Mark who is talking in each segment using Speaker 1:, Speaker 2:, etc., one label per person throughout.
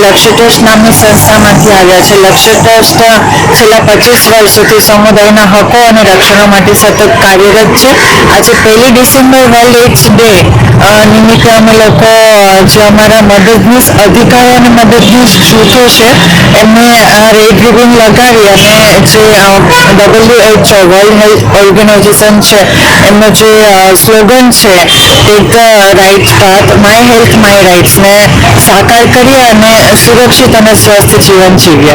Speaker 1: લક્ષ્ય ટ્રસ્ટ નામની સંસ્થામાંથી આવ્યા છે. લક્ષ્ય ટ્રસ્ટ છેલ્લા 25 વર્ષોથી સમુદાયના હકો અને રક્ષણો માટે સતત કાર્યરત છે. આજે 1 ડિસેમ્બર વર્લ્ડ એઇડ્સ ડે નિમિત્તે અમે લોકો જે અમારા મદદનીશ અધિકારો અને મદદનીશ જૂથો છે એમને રેડ રિબન લગાવી અને જે WHO વર્લ્ડ હેલ્થ ઓર્ગેનાઇઝેશન છે એમનો જે સ્લોગન છે take the right path, my health my રાઇટ્સને સાકાર કરીએ અને સુરક્ષિત અને સ્વસ્થ જીવન જીવીએ.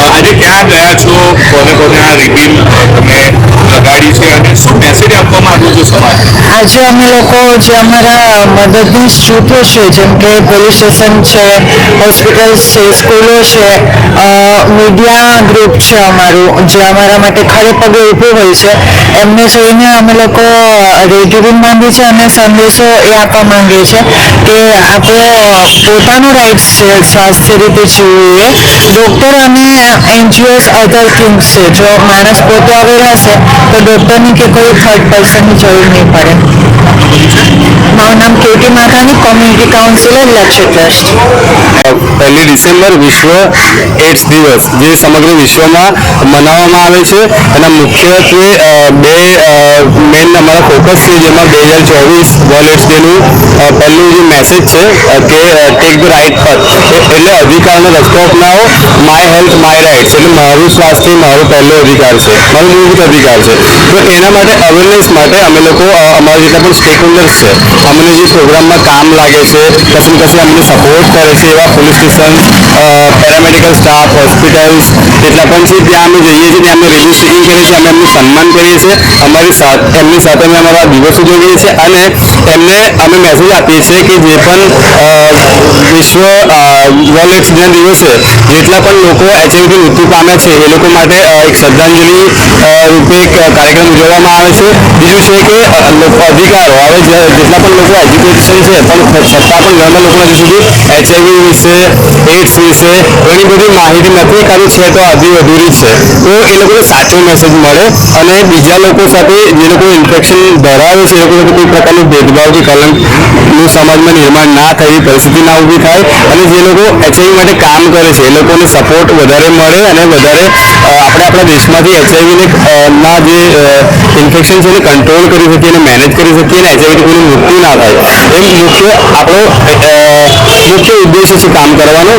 Speaker 2: આજે ક્યાં ગયા છો, કોને કોને આ રિબિન તમે લગાડી છે અને શું મેસેજ આપવા માંગો છો સમાજ?
Speaker 1: આજે અમે લોકો જે અમારા મદદનીશ જૂથો છે જેમ કે પોલીસ સ્ટેશન છે, હોસ્પિટલ્સ છે, સ્કૂલો છે, મીડિયા ગ્રુપ છે અમારું જે અમારા માટે ખડે પગે ઊભું હોય છે એમને જોઈને અમે લોકો રેડ રિબન બાંધી છે અને સંદેશો એ આપવા માંગીએ છીએ કે આપણો પોતાનો રાઇટ્સ છે સ્વાસ્થ્ય રીતે જીવવું. ડૉક્ટર અને NGOs અધર થિંગ્સ છે. જો માણસ પોતે અવેર હશે તો ડૉક્ટરની કે કોઈ થર્ડ પર્સનની જરૂર નહીં પડે. મારું નામ કેટી માકાની, કોમ્યુનિટી કાઉન્સિલર, લક્ષ્ય ટ્રસ્ટ.
Speaker 3: 1 ડિસેમ્બર વિશ્વ એડ્સ દિવસ જે સમગ્ર વિશ્વમાં મનાવવામાં આવે છે. એના મુખ્યત્વે બે મેઇન અમારા ફોકસ છે જેમાં 2024 વર્લ્ડ એડ્સ ડેનું પહેલું જે મેસેજ છે કે ટેક ધ રાઇટ પાથ એટલે અધિકારનો રસ્તો અપનાવો. માય હેલ્થ માય રાઇટ્સ એટલે મારું સ્વાસ્થ્ય મારો પહેલો અધિકાર છે, મારો મૂળભૂત અધિકાર છે. તો એના માટે અવેરનેસ માટે અમે લોકો અમારા જેટલા પણ સ્ટેક હોલ્ડર્સ છે અમને જે પ્રોગ્રામમાં કામ લાગે છે કશું કશું અમને સપોર્ટ કરે છે એવા police station, paramedical staff, hospitals જેટલા પણ છે ત્યાં અમે જઈએ છીએ, ત્યાં અમે રજિસ્ટ્રેશન કરીએ છીએ, અમે એમનું સન્માન કરીએ છીએ. એમની સાથે અમે અમારા દિવસો ઉજવીએ છીએ અને એમને અમે મેસેજ આપીએ છીએ કે જે પણ વિશ્વ વર્લ્ડ એડ્સ ડેના દિવસે જેટલા પણ લોકો HIV મૃત્યુ પામ્યા છે એ લોકો માટે એક શ્રદ્ધાંજલિ રૂપે એક કાર્યક્રમ ઉજવવામાં આવે છે. બીજું છે કે અધિકારો હવે જેટલા પણ લોકો એજ્યુકેશન છે પણ છતાં પણ ઘણા લોકો હજુ સુધી HIV વિશે, એડ્સ વિશે ઘણી બધી માહિતી નથી, ખાલી છે તો અધૂરી છે. તો એ લોકોને સાચો મેસેજ મળે અને બીજા લોકો સાથે જે લોકો ઇન્ફેક્શન ધરાવે છે એ લોકો સાથે કોઈ પ્રકારનું ભેદભાવ કે કલંકનું સમાજમાં નિર્માણ ના થાય, પરિસ્થિતિ ના ઊભી થાય અને જે લોકો HIV માટે કામ કરે છે એ લોકોને સપોર્ટ વધારે મળે અને વધારે આપણે આપણા દેશમાંથી HIV ના જે ઇન્ફેક્શન છે એને કંટ્રોલ કરી શકીએ અને મેનેજ કરી શકીએ અને HIV કોઈનું મૃત્યુ ના થાય. એ મુખ્ય આપણો મુખ્ય ઉદ્દેશ છે કામ કરવાનો.